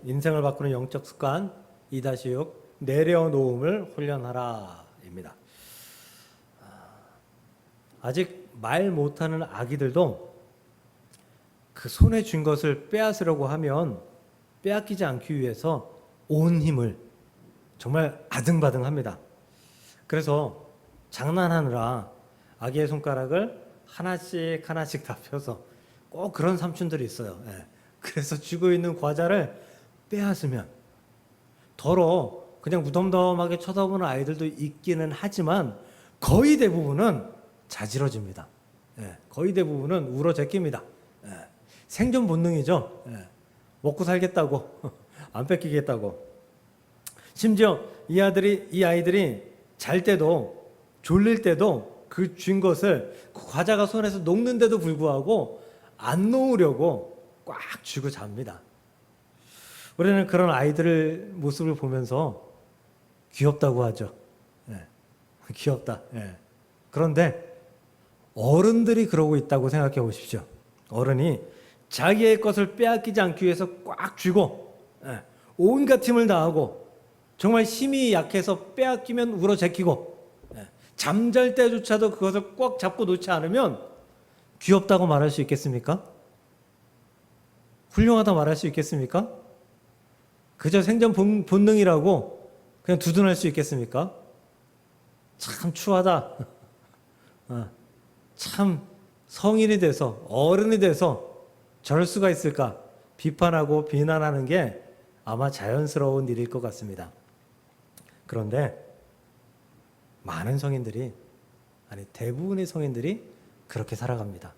인생을 바꾸는 영적 습관 2-6 내려놓음을 훈련하라입니다. 아직 말 못하는 아기들도 그 손에 쥔 것을 빼앗으려고 하면 빼앗기지 않기 위해서 온 힘을 정말 아등바등합니다. 그래서 장난하느라 아기의 손가락을 하나씩 하나씩 다 펴서 꼭 그런 삼촌들이 있어요. 그래서 쥐고 있는 과자를 빼앗으면 그냥 무덤덤하게 쳐다보는 아이들도 있기는 하지만 거의 대부분은 자지러집니다. 거의 대부분은 울어제낍니다. 생존 본능이죠. 먹고 살겠다고 안 뺏기겠다고. 심지어 이 아이들이 잘 때도 졸릴 때도 그 쥔 것을 그 과자가 손에서 녹는데도 불구하고 안 놓으려고 꽉 쥐고 잡니다. 우리는 그런 아이들의 모습을 보면서 귀엽다고 하죠. 귀엽다. 그런데 어른들이 그러고 있다고 생각해 보십시오. 어른이 자기의 것을 빼앗기지 않기 위해서 꽉 쥐고 온갖 힘을 다하고 정말 힘이 약해서 빼앗기면 울어제끼고 잠잘 때조차도 그것을 꽉 잡고 놓지 않으면 귀엽다고 말할 수 있겠습니까? 훌륭하다 말할 수 있겠습니까? 그저 생존 본능이라고 그냥 두둔할 수 있겠습니까? 참 추하다. 참 성인이 돼서 어른이 돼서 저럴 수가 있을까? 비판하고 비난하는 게 아마 자연스러운 일일 것 같습니다. 그런데 많은 성인들이, 아니 대부분의 성인들이 그렇게 살아갑니다.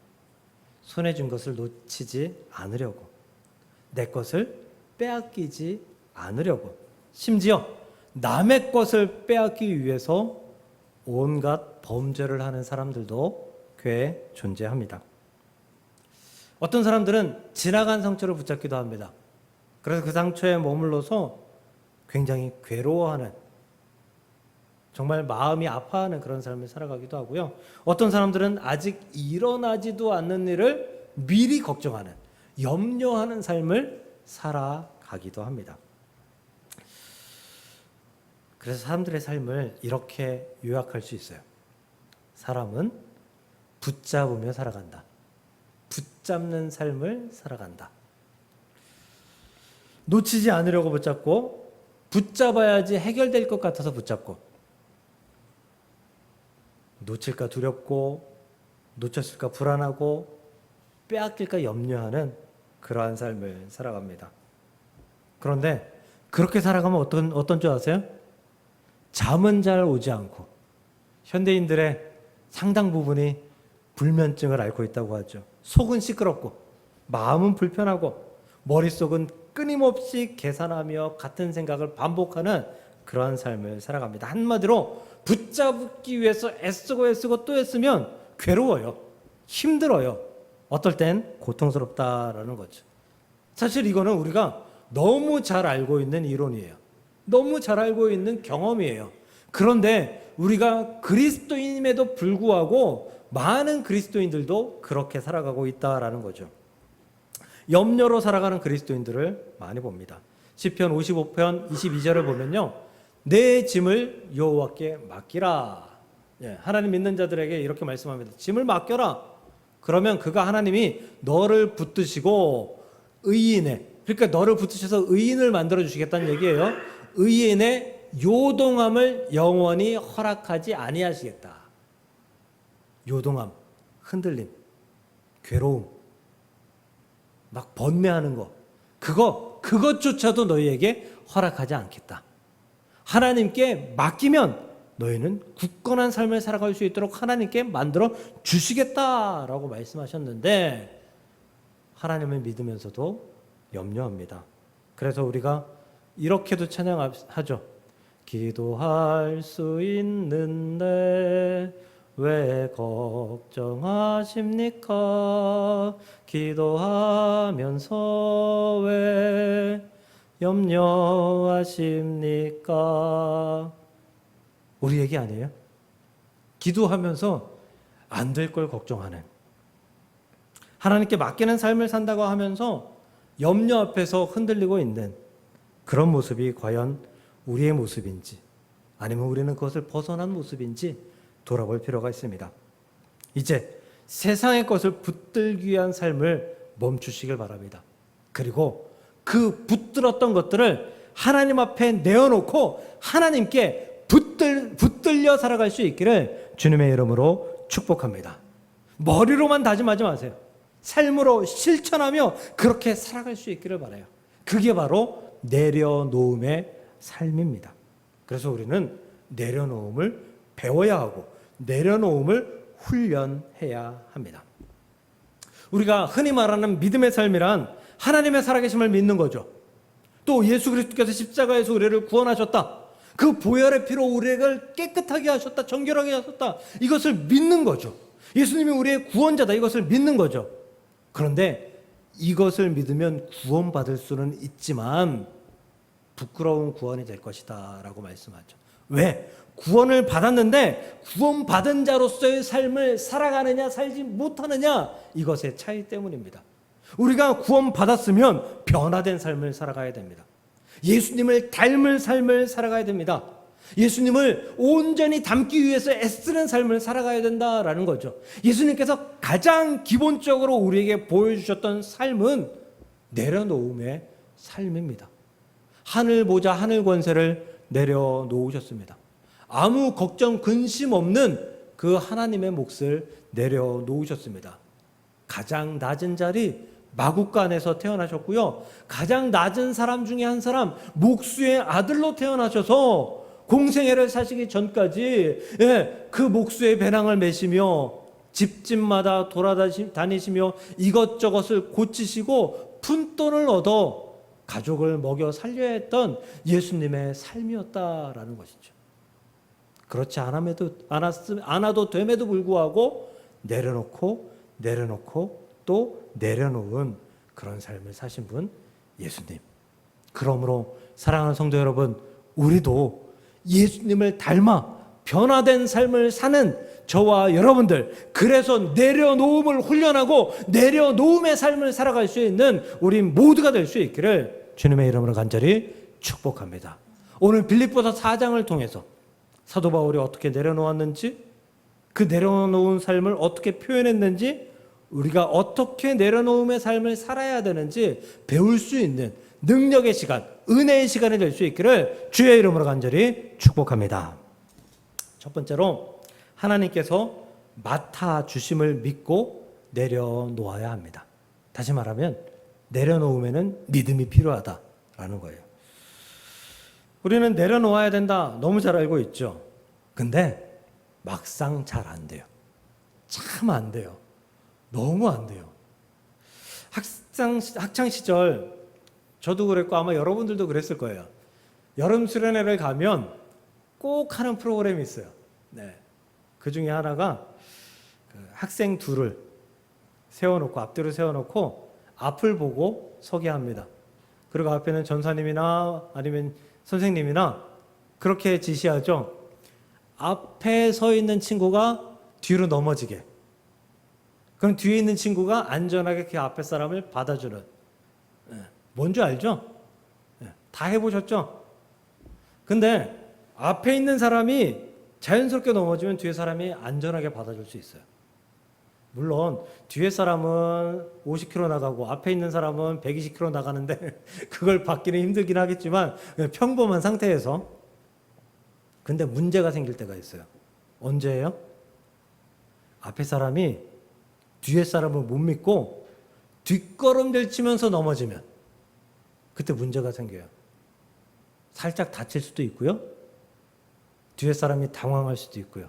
손에 쥔 것을 놓치지 않으려고, 내 것을 빼앗기지 않으려고, 심지어 남의 것을 빼앗기 위해서 온갖 범죄를 하는 사람들도 꽤 존재합니다. 어떤 사람들은 지나간 상처를 붙잡기도 합니다. 그래서 그 상처에 머물러서 굉장히 괴로워하는, 정말 마음이 아파하는 그런 삶을 살아가기도 하고요. 어떤 사람들은 아직 일어나지도 않는 일을 미리 걱정하는, 염려하는 삶을 살아가기도 합니다. 그래서 사람들의 삶을 이렇게 요약할 수 있어요. 사람은 붙잡으며 살아간다. 붙잡는 삶을 살아간다. 놓치지 않으려고 붙잡고, 붙잡아야지 해결될 것 같아서 붙잡고, 놓칠까 두렵고, 놓쳤을까 불안하고, 빼앗길까 염려하는 그러한 삶을 살아갑니다. 그런데 그렇게 살아가면 어떤 줄 아세요? 잠은 잘 오지 않고, 현대인들의 상당 부분이 불면증을 앓고 있다고 하죠. 속은 시끄럽고 마음은 불편하고 머릿속은 끊임없이 계산하며 같은 생각을 반복하는 그러한 삶을 살아갑니다. 한마디로 붙잡기 위해서 애쓰고 또 애쓰면 괴로워요. 힘들어요. 어떨 땐 고통스럽다라는 거죠. 사실 이거는 우리가 너무 잘 알고 있는 이론이에요. 너무 잘 알고 있는 경험이에요. 그런데 우리가 그리스도인임에도 불구하고 많은 그리스도인들도 그렇게 살아가고 있다라는 거죠. 염려로 살아가는 그리스도인들을 많이 봅니다. 시편 55편 22절을 보면요, 내 짐을 여호와께 맡기라. 하나님 믿는 자들에게 이렇게 말씀합니다. 짐을 맡겨라. 그러면 그가, 하나님이 너를 붙드시고 의인의, 그러니까 너를 붙으셔서 의인을 만들어 주시겠다는 얘기예요. 의인의 요동함을 영원히 허락하지 아니하시겠다. 요동함, 흔들림, 괴로움, 막 번뇌하는 거, 그것조차도 너희에게 허락하지 않겠다. 하나님께 맡기면 너희는 굳건한 삶을 살아갈 수 있도록 하나님께 만들어 주시겠다라고 말씀하셨는데, 하나님을 믿으면서도 염려합니다. 그래서 우리가 이렇게도 찬양하죠. 기도할 수 있는데 왜 걱정하십니까? 기도하면서 왜 염려하십니까? 우리 얘기 아니에요? 기도하면서 안 될 걸 걱정하는, 하나님께 맡기는 삶을 산다고 하면서 염려 앞에서 흔들리고 있는, 그런 모습이 과연 우리의 모습인지 아니면 우리는 그것을 벗어난 모습인지 돌아볼 필요가 있습니다. 이제 세상의 것을 붙들기 위한 삶을 멈추시길 바랍니다. 그리고 그 붙들었던 것들을 하나님 앞에 내어놓고 하나님께 붙들려 살아갈 수 있기를 주님의 이름으로 축복합니다. 머리로만 다짐하지 마세요. 삶으로 실천하며 그렇게 살아갈 수 있기를 바라요. 그게 바로 내려놓음의 삶입니다. 그래서 우리는 내려놓음을 배워야 하고 내려놓음을 훈련해야 합니다. 우리가 흔히 말하는 믿음의 삶이란 하나님의 살아계심을 믿는 거죠. 또 예수 그리스도께서 십자가에서 우리를 구원하셨다. 그 보혈의 피로 우리를 깨끗하게 하셨다. 정결하게 하셨다. 이것을 믿는 거죠. 예수님이 우리의 구원자다. 이것을 믿는 거죠. 그런데 이것을 믿으면 구원받을 수는 있지만 부끄러운 구원이 될 것이다 라고 말씀하죠. 왜? 구원을 받았는데 구원받은 자로서의 삶을 살아가느냐 살지 못하느냐 이것의 차이 때문입니다. 우리가 구원받았으면 변화된 삶을 살아가야 됩니다. 예수님을 닮을 삶을 살아가야 됩니다. 예수님을 온전히 닮기 위해서 애쓰는 삶을 살아가야 된다라는 거죠. 예수님께서 가장 기본적으로 우리에게 보여주셨던 삶은 내려놓음의 삶입니다. 하늘 보좌 하늘 권세를 내려놓으셨습니다. 아무 걱정 근심 없는 그 하나님의 몫을 내려놓으셨습니다. 가장 낮은 자리 마구간에서 태어나셨고요. 가장 낮은 사람 중에 한 사람 목수의 아들로 태어나셔서 공생애를 사시기 전까지 그 목수의 배낭을 메시며 집집마다 돌아다니시며 이것저것을 고치시고 푼돈을 얻어 가족을 먹여 살려야 했던 예수님의 삶이었다라는 것이죠. 그렇지 않아도 됨에도 불구하고 내려놓고 또 내려놓은 그런 삶을 사신 분 예수님. 그러므로 사랑하는 성도 여러분, 우리도 예수님을 닮아 변화된 삶을 사는 저와 여러분들, 그래서 내려놓음을 훈련하고 내려놓음의 삶을 살아갈 수 있는 우리 모두가 될 수 있기를 주님의 이름으로 간절히 축복합니다. 오늘 빌립보서 4장을 통해서 사도 바울이 어떻게 내려놓았는지, 그 내려놓은 삶을 어떻게 표현했는지, 우리가 어떻게 내려놓음의 삶을 살아야 되는지 배울 수 있는 능력의 시간, 은혜의 시간이 될 수 있기를 주의 이름으로 간절히 축복합니다. 첫 번째로 하나님께서 맡아주심을 믿고 내려놓아야 합니다. 다시 말하면 내려놓으면 믿음이 필요하다라는 거예요. 우리는 내려놓아야 된다 너무 잘 알고 있죠. 근데 막상 잘 안 돼요. 참 안 돼요. 너무 안 돼요. 학창 시절 저도 그랬고 아마 여러분들도 그랬을 거예요. 여름 수련회를 가면 꼭 하는 프로그램이 있어요. 네. 그 중에 하나가 학생 둘을 세워놓고 앞뒤로 세워놓고 앞을 보고 서게 합니다. 그리고 앞에는 전사님이나 아니면 선생님이나 그렇게 지시하죠. 앞에 서 있는 친구가 뒤로 넘어지게. 그럼 뒤에 있는 친구가 안전하게 그 앞에 사람을 받아주는. 뭔지 알죠? 다 해보셨죠? 근데 앞에 있는 사람이 자연스럽게 넘어지면 뒤에 사람이 안전하게 받아줄 수 있어요. 물론 뒤에 사람은 50km 나가고 앞에 있는 사람은 120km 나가는데 그걸 받기는 힘들긴 하겠지만 평범한 상태에서. 근데 문제가 생길 때가 있어요. 언제예요? 앞에 사람이 뒤에 사람을 못 믿고 뒷걸음질 치면서 넘어지면 그때 문제가 생겨요. 살짝 다칠 수도 있고요. 뒤에 사람이 당황할 수도 있고요.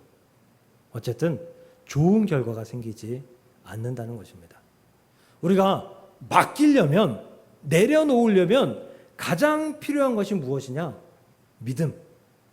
어쨌든 좋은 결과가 생기지 않는다는 것입니다. 우리가 맡기려면, 내려놓으려면 가장 필요한 것이 무엇이냐? 믿음,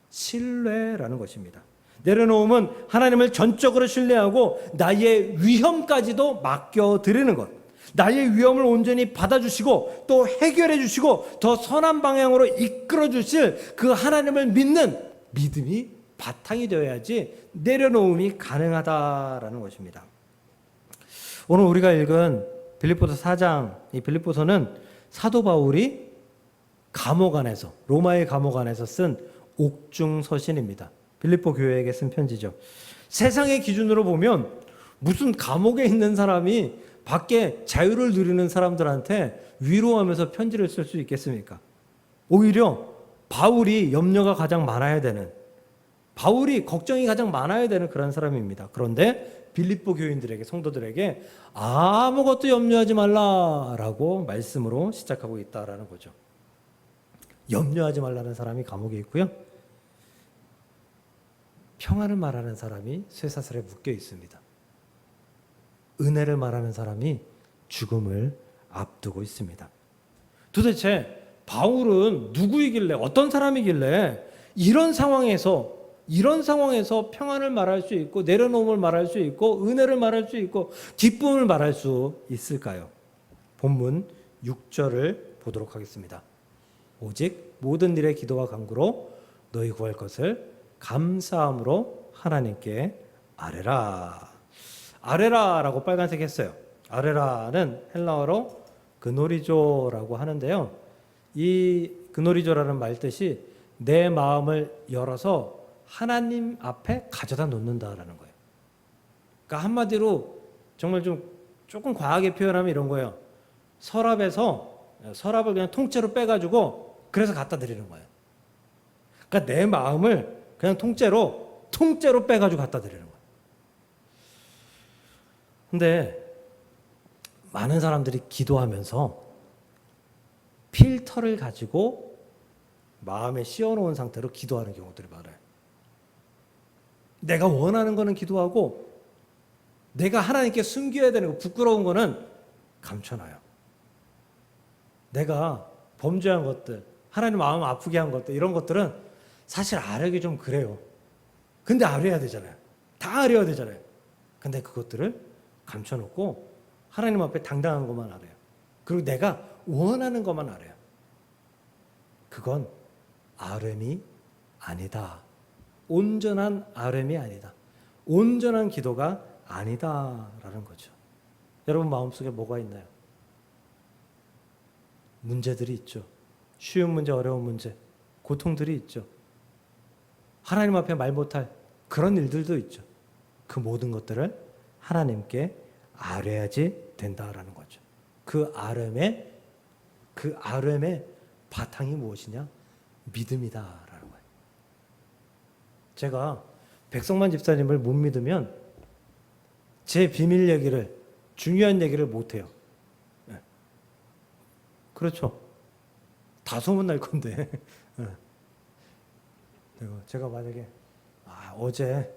신뢰라는 것입니다. 내려놓음은 하나님을 전적으로 신뢰하고 나의 위험까지도 맡겨드리는 것. 나의 위험을 온전히 받아주시고 또 해결해 주시고 더 선한 방향으로 이끌어 주실 그 하나님을 믿는 믿음이 바탕이 되어야지 내려놓음이 가능하다라는 것입니다. 오늘 우리가 읽은 빌립보서 4장, 이 빌립보서는 사도 바울이 감옥 안에서, 로마의 감옥 안에서 쓴 옥중서신입니다. 빌립보 교회에게 쓴 편지죠. 세상의 기준으로 보면 무슨 감옥에 있는 사람이 밖에 자유를 누리는 사람들한테 위로하면서 편지를 쓸 수 있겠습니까? 오히려 바울이 염려가 가장 많아야 되는, 바울이 걱정이 가장 많아야 되는 그런 사람입니다. 그런데 빌립보 교인들에게, 성도들에게 아무것도 염려하지 말라라고 말씀으로 시작하고 있다라는 거죠. 염려하지 말라는 사람이 감옥에 있고요. 평안을 말하는 사람이 쇠사슬에 묶여 있습니다. 은혜를 말하는 사람이 죽음을 앞두고 있습니다. 도대체 바울은 누구이길래, 어떤 사람이길래 이런 상황에서 평안을 말할 수 있고, 내려놓음을 말할 수 있고, 은혜를 말할 수 있고, 기쁨을 말할 수 있을까요? 본문 6절을 보도록 하겠습니다. 오직 모든 일의 기도와 간구로 너희 구할 것을 감사함으로 하나님께 아뢰라. 아뢰라라고 빨간색 했어요. 아뢰라는 헬라어로 그노리조라고 하는데요. 이 그노리조라는 말 뜻이 내 마음을 열어서 하나님 앞에 가져다 놓는다라는 거예요. 그러니까 한마디로 정말 조금 과하게 표현하면 이런 거예요. 서랍을 그냥 통째로 빼가지고 그래서 갖다 드리는 거예요. 그러니까 내 마음을 그냥 통째로 빼가지고 갖다 드리는 거예요. 근데 많은 사람들이 기도하면서 필터를 가지고 마음에 씌워놓은 상태로 기도하는 경우들이 많아요. 내가 원하는 거는 기도하고 내가 하나님께 숨겨야 되는 거, 부끄러운 거는 감춰놔요. 내가 범죄한 것들, 하나님 마음 아프게 한 것들, 이런 것들은 사실 아뢰기 좀 그래요. 근데 아뢰야 되잖아요. 다 아뢰야 되잖아요. 근데 그것들을 감춰놓고 하나님 앞에 당당한 것만 아뢰요. 그리고 내가 원하는 것만 아뢰요. 그건 아뢰미 아니다. 온전한 아뢰미 아니다. 온전한 기도가 아니다라는 거죠. 여러분 마음속에 뭐가 있나요? 문제들이 있죠. 쉬운 문제, 어려운 문제, 고통들이 있죠. 하나님 앞에 말 못할 그런 일들도 있죠. 그 모든 것들을 하나님께 아뢰야지 된다라는 거죠. 그 아뢰의 바탕이 무엇이냐? 믿음이다라는 거예요. 제가 백성만 집사님을 못 믿으면 제 비밀 얘기를, 중요한 얘기를 못 해요. 네. 그렇죠. 다 소문날 건데. 네. 제가 만약에 어제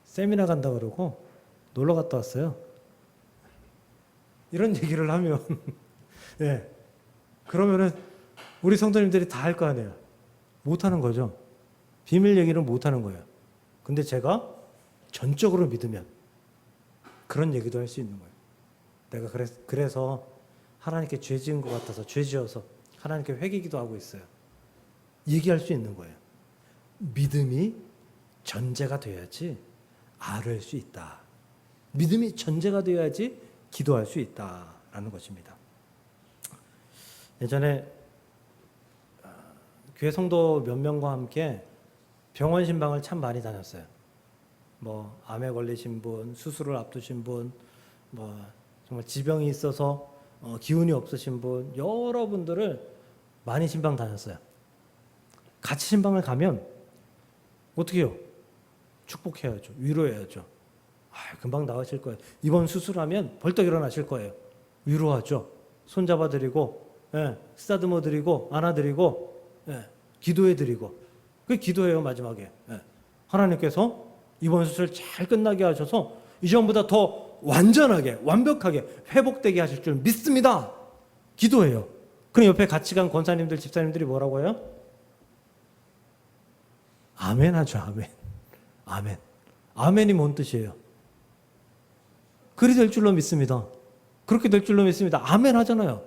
세미나 간다 그러고 놀러 갔다 왔어요. 이런 얘기를 하면 예. 그러면은 우리 성도님들이 다 할 거 아니에요. 못 하는 거죠. 비밀 얘기는 못 하는 거예요. 근데 제가 전적으로 믿으면 그런 얘기도 할 수 있는 거예요. 내가 그래서 하나님께 죄 지은 것 같아서 죄 지어서 하나님께 회개기도 하고 있어요. 얘기할 수 있는 거예요. 믿음이 전제가 돼야지 아뢰할 수 있다. 믿음이 전제가 돼야지 기도할 수 있다라는 것입니다. 예전에 교회 성도 몇 명과 함께 병원 신방을 참 많이 다녔어요. 암에 걸리신 분, 수술을 앞두신 분, 정말 지병이 있어서 기운이 없으신 분, 여러분들을 많이 신방 다녔어요. 같이 신방을 가면 어떻게 해요? 축복해야죠. 위로해야죠. 금방 나으실 거예요. 이번 수술하면 벌떡 일어나실 거예요. 위로하죠. 손잡아드리고, 쓰다듬어드리고, 안아드리고, 기도해드리고. 그게 기도예요, 마지막에. 하나님께서 이번 수술 잘 끝나게 하셔서 이전보다 더 완전하게, 완벽하게 회복되게 하실 줄 믿습니다. 기도해요. 그럼 옆에 같이 간 권사님들, 집사님들이 뭐라고 해요? 아멘 하죠, 아멘. 아멘. 아멘이 뭔 뜻이에요? 그리 될 줄로 믿습니다. 그렇게 될 줄로 믿습니다. 아멘 하잖아요.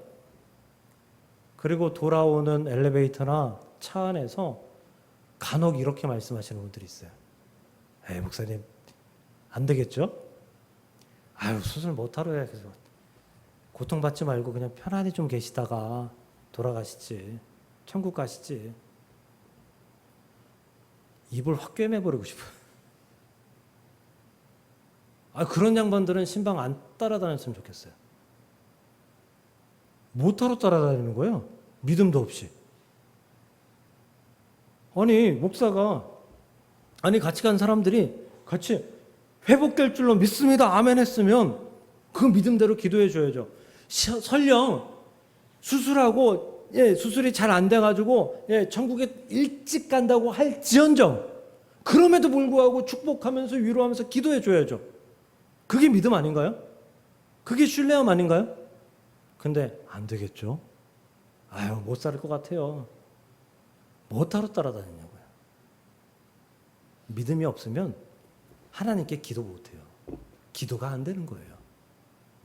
그리고 돌아오는 엘리베이터나 차 안에서 간혹 이렇게 말씀하시는 분들이 있어요. 목사님, 안 되겠죠? 수술 못하러 해. 그래서 고통받지 말고 그냥 편안히 좀 계시다가 돌아가시지. 천국 가시지. 입을 확 꿰매버리고 싶어요. 그런 양반들은 신방 안 따라다녔으면 좋겠어요. 뭐하러 따라다니는 거예요? 믿음도 없이. 아니 목사가 같이 간 사람들이 같이 회복될 줄로 믿습니다 아멘 했으면 그 믿음대로 기도해 줘야죠. 설령 수술하고 수술이 잘 안 돼가지고 천국에 일찍 간다고 할지언정 그럼에도 불구하고 축복하면서 위로하면서 기도해 줘야죠. 그게 믿음 아닌가요? 그게 신뢰함 아닌가요? 근데 안 되겠죠. 못 살 것 같아요. 뭐하러 따라다니냐고요. 믿음이 없으면 하나님께 기도 못해요. 기도가 안 되는 거예요.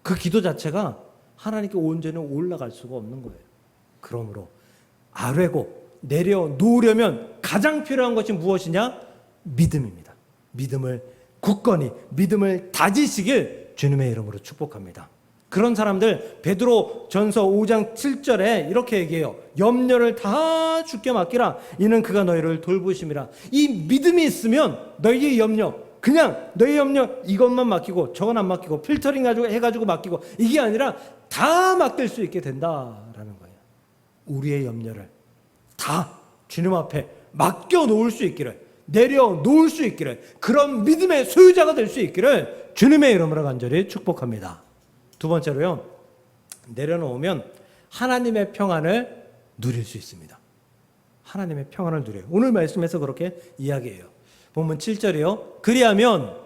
그 기도 자체가 하나님께 온전히 올라갈 수가 없는 거예요. 그러므로 아뢰고 내려놓으려면 가장 필요한 것이 무엇이냐? 믿음입니다. 믿음을 굳건히 믿음을 다지시길 주님의 이름으로 축복합니다. 그런 사람들 베드로 전서 5장 7절에 이렇게 얘기해요. 염려를 다 주께 맡기라. 이는 그가 너희를 돌보심이라. 이 믿음이 있으면 너희의 염려, 그냥 너희 염려 이것만 맡기고 저건 안 맡기고 필터링 해가지고 맡기고 이게 아니라 다 맡길 수 있게 된다라는 거예요. 우리의 염려를 다 주님 앞에 맡겨놓을 수 있기를, 내려놓을 수 있기를, 그런 믿음의 소유자가 될 수 있기를 주님의 이름으로 간절히 축복합니다. 두 번째로요, 내려놓으면 하나님의 평안을 누릴 수 있습니다. 하나님의 평안을 누려요. 오늘 말씀에서 그렇게 이야기해요. 본문 7절이요. 그리하면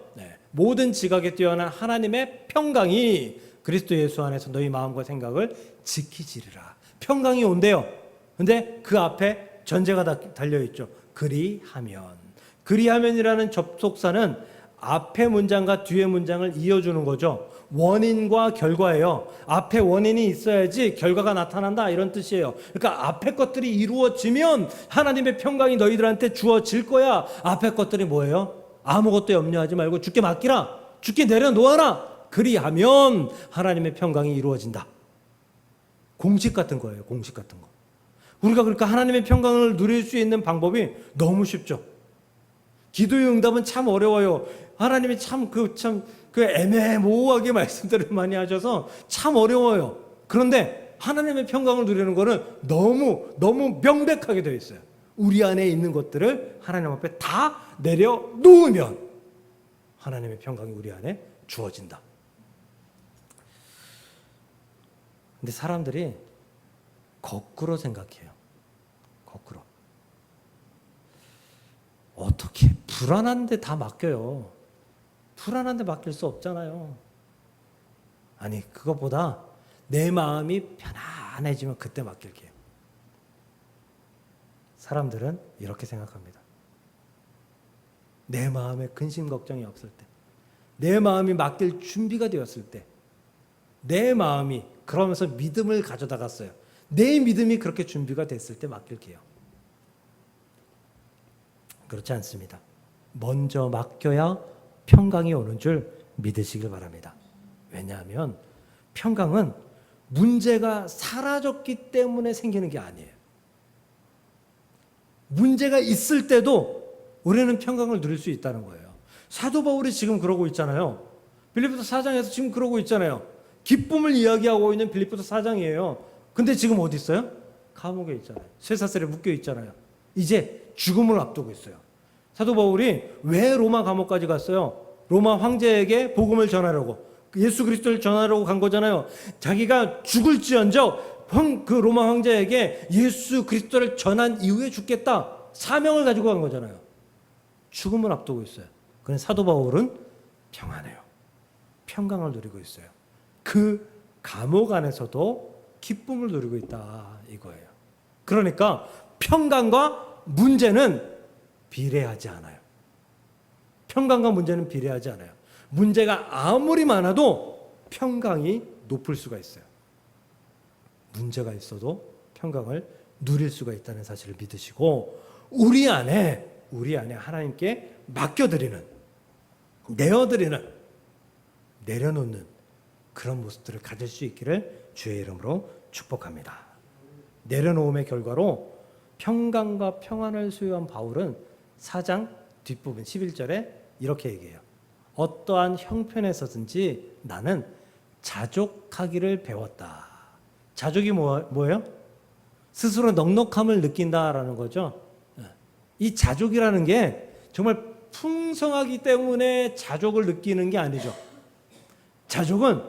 모든 지각에 뛰어난 하나님의 평강이 그리스도 예수 안에서 너희 마음과 생각을 지키시리라. 평강이 온대요. 근데 그 앞에 전제가 달려있죠. 그리하면이라는 접속사는 앞에 문장과 뒤에 문장을 이어주는 거죠. 원인과 결과예요. 앞에 원인이 있어야지 결과가 나타난다 이런 뜻이에요. 그러니까 앞에 것들이 이루어지면 하나님의 평강이 너희들한테 주어질 거야. 앞에 것들이 뭐예요? 아무것도 염려하지 말고 주께 맡기라. 주께 내려놓아라. 그리하면 하나님의 평강이 이루어진다. 공식 같은 거예요. 공식 같은 거. 우리가 그러니까 하나님의 평강을 누릴 수 있는 방법이 너무 쉽죠. 기도의 응답은 참 어려워요. 하나님이 그 애매모호하게 말씀들을 많이 하셔서 참 어려워요. 그런데 하나님의 평강을 누리는 거는 너무 명백하게 되어 있어요. 우리 안에 있는 것들을 하나님 앞에 다 내려놓으면 하나님의 평강이 우리 안에 주어진다. 근데 사람들이 거꾸로 생각해요. 거꾸로. 어떻게 불안한데 다 맡겨요. 불안한데 맡길 수 없잖아요. 아니 그것보다 내 마음이 편안해지면 그때 맡길게요. 사람들은 이렇게 생각합니다. 내 마음에 근심 걱정이 없을 때, 내 마음이 맡길 준비가 되었을 때, 내 마음이 그러면서 믿음을 가져다갔어요. 내 믿음이 그렇게 준비가 됐을 때 맡길게요. 그렇지 않습니다. 먼저 맡겨야 평강이 오는 줄 믿으시길 바랍니다. 왜냐하면 평강은 문제가 사라졌기 때문에 생기는 게 아니에요. 문제가 있을 때도 우리는 평강을 누릴 수 있다는 거예요. 사도 바울이 지금 그러고 있잖아요. 빌립보서 4장에서 지금 그러고 있잖아요. 기쁨을 이야기하고 있는 빌립보서 4장이에요. 근데 지금 어디 있어요? 감옥에 있잖아요. 쇠사슬에 묶여 있잖아요. 이제 죽음을 앞두고 있어요. 사도 바울이 왜 로마 감옥까지 갔어요? 로마 황제에게 복음을 전하려고, 예수 그리스도를 전하려고 간 거잖아요. 자기가 죽을지언정 그 로마 황제에게 예수 그리스도를 전한 이후에 죽겠다. 사명을 가지고 간 거잖아요. 죽음을 앞두고 있어요. 그런데 사도 바울은 평안해요. 평강을 누리고 있어요. 그 감옥 안에서도 기쁨을 누리고 있다 이거예요. 그러니까 평강과 문제는 비례하지 않아요. 평강과 문제는 비례하지 않아요. 문제가 아무리 많아도 평강이 높을 수가 있어요. 문제가 있어도 평강을 누릴 수가 있다는 사실을 믿으시고 우리 안에 하나님께 맡겨드리는, 내어드리는, 내려놓는 그런 모습들을 가질 수 있기를 주의 이름으로 축복합니다. 내려놓음의 결과로 평강과 평안을 소유한 바울은 4장 뒷부분 11절에 이렇게 얘기해요. 어떠한 형편에서든지 나는 자족하기를 배웠다. 자족이 뭐예요? 스스로 넉넉함을 느낀다라는 거죠. 이 자족이라는 게 정말 풍성하기 때문에 자족을 느끼는 게 아니죠. 자족은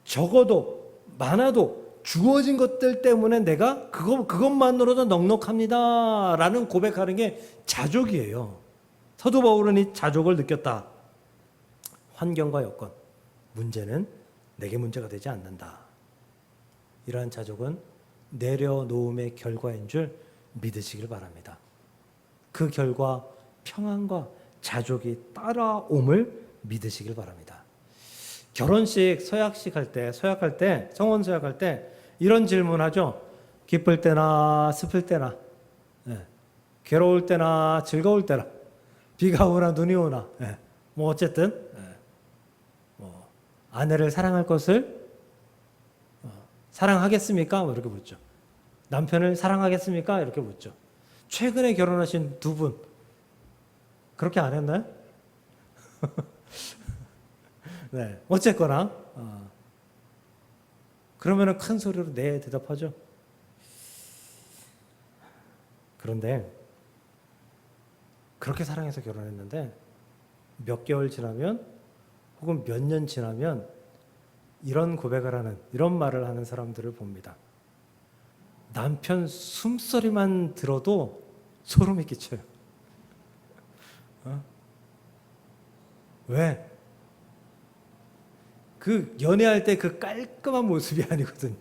적어도 많아도 주어진 것들 때문에 내가 그것만으로도 넉넉합니다라는 고백하는 게 자족이에요. 사도 바울은 이 자족을 느꼈다. 환경과 여건, 문제는 내게 문제가 되지 않는다. 이러한 자족은 내려놓음의 결과인 줄 믿으시길 바랍니다. 그 결과 평안과 자족이 따라옴을 믿으시길 바랍니다. 결혼식, 서약할 때, 성혼 서약할 때 이런 질문하죠. 기쁠 때나 슬플 때나, 괴로울 때나 즐거울 때나, 비가 오나 눈이 오나, 뭐 어쨌든 아내를 사랑할 것을 사랑하겠습니까? 뭐 이렇게 묻죠. 남편을 사랑하겠습니까? 이렇게 묻죠. 최근에 결혼하신 두 분 그렇게 안 했나요? 네, 어쨌거나 그러면은 큰 소리로 네 대답하죠. 그런데 그렇게 사랑해서 결혼했는데 몇 개월 지나면 혹은 몇 년 지나면 이런 고백을 하는, 이런 말을 하는 사람들을 봅니다. 남편 숨소리만 들어도 소름이 끼쳐요. 왜? 그 연애할 때 그 깔끔한 모습이 아니거든요.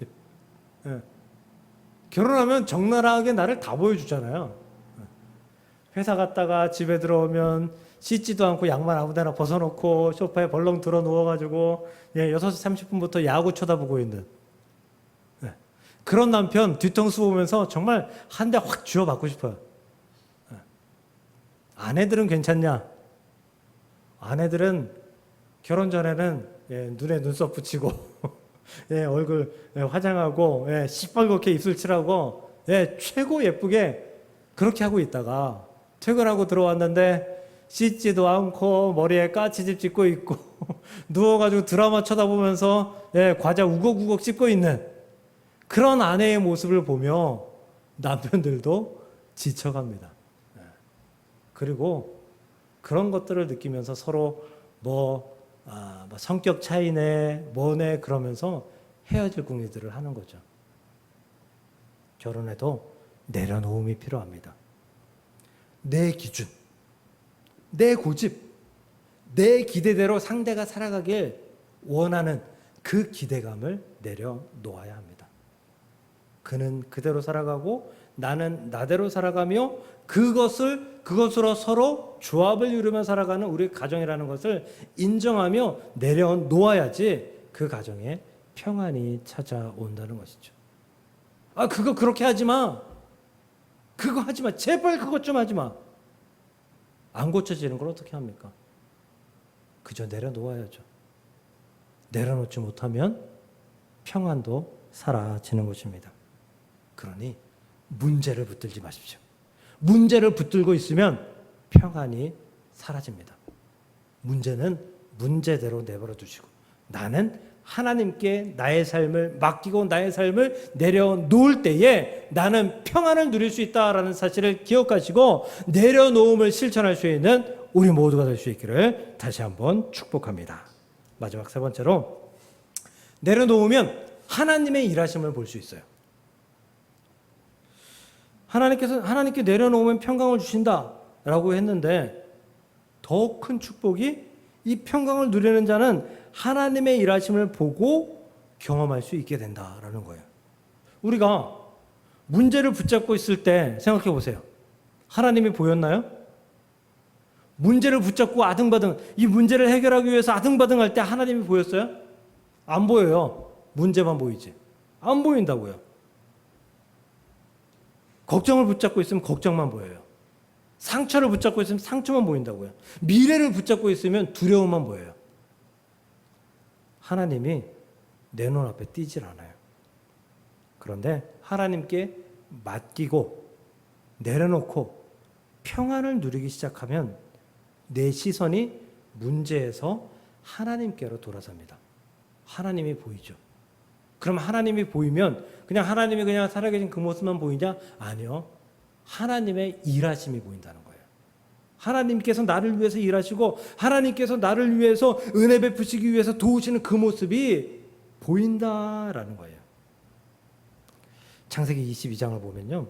결혼하면 적나라하게 나를 다 보여주잖아요. 회사 갔다가 집에 들어오면 씻지도 않고 양말 아무데나 벗어놓고 소파에 벌렁 들어 누워가지고 6시 30분부터 야구 쳐다보고 있는 그런 남편 뒤통수 보면서 정말 한 대 확 쥐어받고 싶어요. 아내들은 괜찮냐? 아내들은 결혼 전에는 눈에 눈썹 붙이고 얼굴 화장하고 시뻘겋게 입술 칠하고 최고 예쁘게 그렇게 하고 있다가 퇴근하고 들어왔는데 씻지도 않고 머리에 까치집 짓고 있고 누워가지고 드라마 쳐다보면서 과자 우걱우걱 씹고 있는 그런 아내의 모습을 보며 남편들도 지쳐갑니다. 그리고 그런 것들을 느끼면서 서로 뭐 성격 차이네 뭐네 그러면서 헤어질 궁리들을 하는 거죠. 결혼해도 내려놓음이 필요합니다. 내 기준, 내 고집, 내 기대대로 상대가 살아가길 원하는 그 기대감을 내려놓아야 합니다. 그는 그대로 살아가고 나는 나대로 살아가며 그것으로 서로 조합을 이루며 살아가는 우리 가정이라는 것을 인정하며 내려놓아야지 그 가정에 평안이 찾아온다는 것이죠. 그거 그렇게 하지 마. 그거 하지 마. 제발 그것 좀 하지 마. 안 고쳐지는 걸 어떻게 합니까? 그저 내려놓아야죠. 내려놓지 못하면 평안도 사라지는 것입니다. 그러니 문제를 붙들지 마십시오. 문제를 붙들고 있으면 평안이 사라집니다. 문제는 문제대로 내버려 두시고 나는 하나님께 나의 삶을 맡기고 나의 삶을 내려놓을 때에 나는 평안을 누릴 수 있다라는 사실을 기억하시고 내려놓음을 실천할 수 있는 우리 모두가 될 수 있기를 다시 한번 축복합니다. 마지막 세 번째로 내려놓으면 하나님의 일하심을 볼 수 있어요. 하나님께 내려놓으면 평강을 주신다라고 했는데 더 큰 축복이 이 평강을 누리는 자는 하나님의 일하심을 보고 경험할 수 있게 된다라는 거예요. 우리가 문제를 붙잡고 있을 때 생각해 보세요. 하나님이 보였나요? 문제를 붙잡고 아등바등 이 문제를 해결하기 위해서 아등바등할 때 하나님이 보였어요? 안 보여요. 문제만 보이지. 안 보인다고요. 걱정을 붙잡고 있으면 걱정만 보여요. 상처를 붙잡고 있으면 상처만 보인다고요. 미래를 붙잡고 있으면 두려움만 보여요. 하나님이 내 눈앞에 띄질 않아요. 그런데 하나님께 맡기고 내려놓고 평안을 누리기 시작하면 내 시선이 문제에서 하나님께로 돌아섭니다. 하나님이 보이죠. 그럼 하나님이 보이면 그냥 하나님이 그냥 살아계신 그 모습만 보이냐? 아니요. 하나님의 일하심이 보인다는 거예요. 하나님께서 나를 위해서 일하시고 하나님께서 나를 위해서 은혜 베푸시기 위해서 도우시는 그 모습이 보인다라는 거예요. 창세기 22장을 보면요.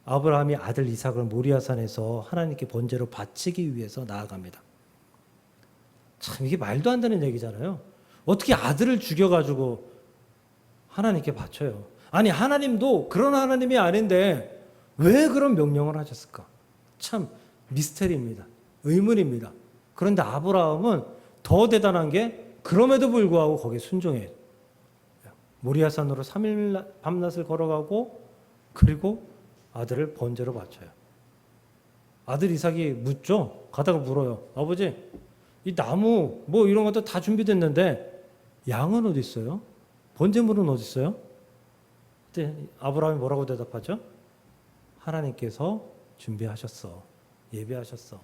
아브라함이 아들 이삭을 모리아산에서 하나님께 번제로 바치기 위해서 나아갑니다. 참 이게 말도 안 되는 얘기잖아요. 어떻게 아들을 죽여가지고 하나님께 바쳐요. 아니 하나님도 그런 하나님이 아닌데 왜 그런 명령을 하셨을까? 참 미스터리입니다. 의문입니다. 그런데 아브라함은 더 대단한 게 그럼에도 불구하고 거기에 순종해요. 모리아산으로 3일 밤낮을 걸어가고 그리고 아들을 번제로 바쳐요. 아들 이삭이 묻죠. 가다가 물어요. 아버지 이 나무 뭐 이런 것도 다 준비됐는데 양은 어디 있어요? 번제물은 어디 있어요? 그때 아브라함이 뭐라고 대답하죠? 하나님께서 준비하셨어. 예배하셨어.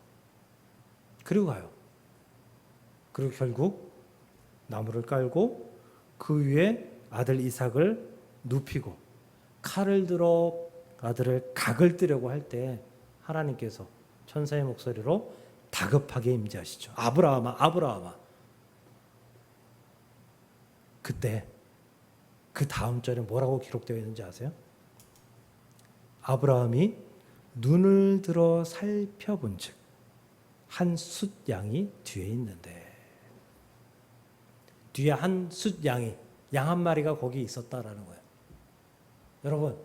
그리고 가요. 그리고 결국 나무를 깔고 그 위에 아들 이삭을 눕히고 칼을 들어 아들을 각을 뜨려고 할 때 하나님께서 천사의 목소리로 다급하게 임재하시죠. 아브라함아, 아브라함아. 그때 그 다음 절에 뭐라고 기록되어 있는지 아세요? 아브라함이 눈을 들어 살펴본즉 한 숫 양이 뒤에 있는데 뒤에 한 숫 양이 양 한 마리가 거기 있었다라는 거예요. 여러분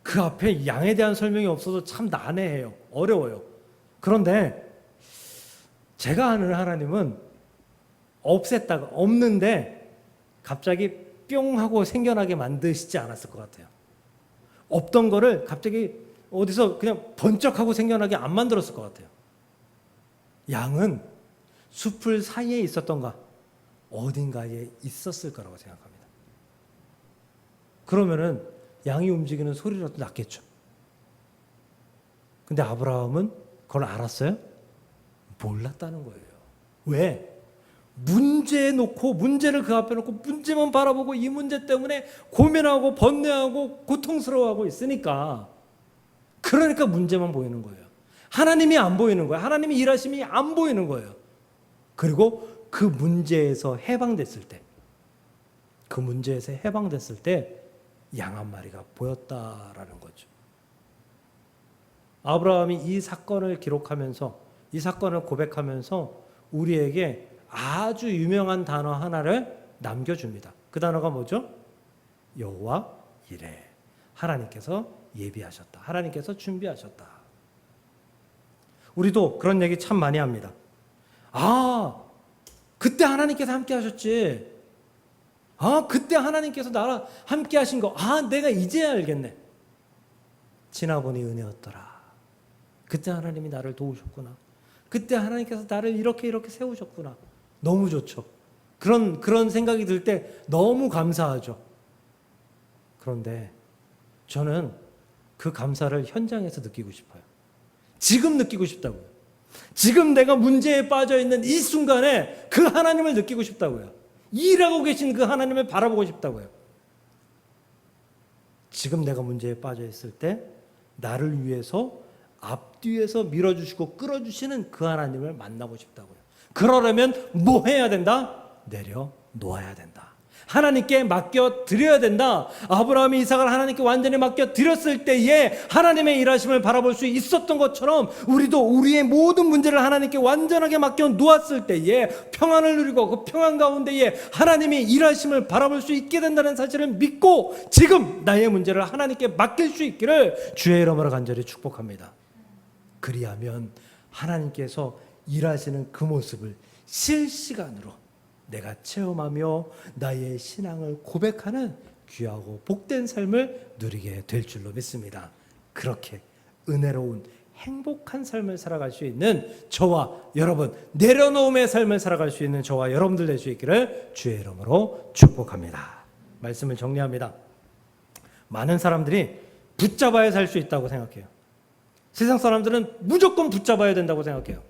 그 앞에 양에 대한 설명이 없어서 참 난해해요. 어려워요. 그런데 제가 아는 하나님은 없앴다가 없는데 갑자기 뿅 하고 생겨나게 만드시지 않았을 것 같아요. 없던 거를 갑자기 어디서 그냥 번쩍하고 생겨나게 안 만들었을 것 같아요. 양은 숲을 사이에 있었던가 어딘가에 있었을 거라고 생각합니다. 그러면은 양이 움직이는 소리라도 났겠죠. 근데 아브라함은 그걸 알았어요? 몰랐다는 거예요. 왜? 문제에 놓고 문제를 그 앞에 놓고 문제만 바라보고 이 문제 때문에 고민하고 번뇌하고 고통스러워하고 있으니까 그러니까 문제만 보이는 거예요. 하나님이 안 보이는 거예요. 하나님이 일하심이 안 보이는 거예요. 그리고 그 문제에서 해방됐을 때 그 문제에서 해방됐을 때 양 한 마리가 보였다라는 거죠. 아브라함이 이 사건을 기록하면서 이 사건을 고백하면서 우리에게 아주 유명한 단어 하나를 남겨줍니다. 그 단어가 뭐죠? 여호와 이레. 하나님께서 예비하셨다. 하나님께서 준비하셨다. 우리도 그런 얘기 참 많이 합니다. 아, 그때 하나님께서 함께 하셨지. 아, 그때 하나님께서 나랑 함께 하신 거. 아, 내가 이제야 알겠네. 지나보니 은혜였더라. 그때 하나님이 나를 도우셨구나. 그때 하나님께서 나를 이렇게 세우셨구나. 너무 좋죠. 그런 생각이 들 때 너무 감사하죠. 그런데 저는 그 감사를 현장에서 느끼고 싶어요. 지금 느끼고 싶다고요. 지금 내가 문제에 빠져 있는 이 순간에 그 하나님을 느끼고 싶다고요. 일하고 계신 그 하나님을 바라보고 싶다고요. 지금 내가 문제에 빠져 있을 때 나를 위해서 앞뒤에서 밀어주시고 끌어주시는 그 하나님을 만나고 싶다고요. 그러려면 뭐 해야 된다? 내려놓아야 된다. 하나님께 맡겨드려야 된다. 아브라함이 이삭을 하나님께 완전히 맡겨드렸을 때에 하나님의 일하심을 바라볼 수 있었던 것처럼 우리도 우리의 모든 문제를 하나님께 완전하게 맡겨놓았을 때에 평안을 누리고 그 평안 가운데에 하나님의 일하심을 바라볼 수 있게 된다는 사실을 믿고 지금 나의 문제를 하나님께 맡길 수 있기를 주의 이름으로 간절히 축복합니다. 그리하면 하나님께서 일하시는 그 모습을 실시간으로 내가 체험하며 나의 신앙을 고백하는 귀하고 복된 삶을 누리게 될 줄로 믿습니다. 그렇게 은혜로운 행복한 삶을 살아갈 수 있는 저와 여러분, 내려놓음의 삶을 살아갈 수 있는 저와 여러분들 될 수 있기를 주의 이름으로 축복합니다. 말씀을 정리합니다. 많은 사람들이 붙잡아야 살 수 있다고 생각해요. 세상 사람들은 무조건 붙잡아야 된다고 생각해요.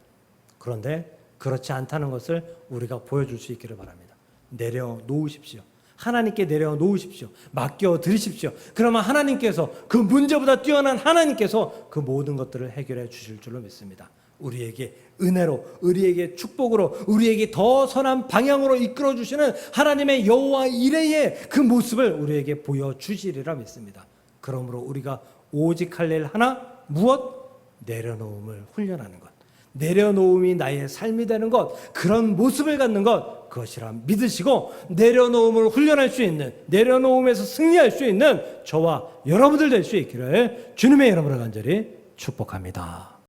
그런데 그렇지 않다는 것을 우리가 보여줄 수 있기를 바랍니다. 내려놓으십시오. 하나님께 내려놓으십시오. 맡겨드리십시오. 그러면 하나님께서, 그 문제보다 뛰어난 하나님께서 그 모든 것들을 해결해 주실 줄로 믿습니다. 우리에게 은혜로, 우리에게 축복으로, 우리에게 더 선한 방향으로 이끌어 주시는 하나님의 여호와 이레의 그 모습을 우리에게 보여주시리라 믿습니다. 그러므로 우리가 오직 할 일 하나, 무엇? 내려놓음을 훈련하는 것. 내려놓음이 나의 삶이 되는 것, 그런 모습을 갖는 것, 그것이라 믿으시고 내려놓음을 훈련할 수 있는, 내려놓음에서 승리할 수 있는 저와 여러분들 될 수 있기를 주님의 이름으로 간절히 축복합니다.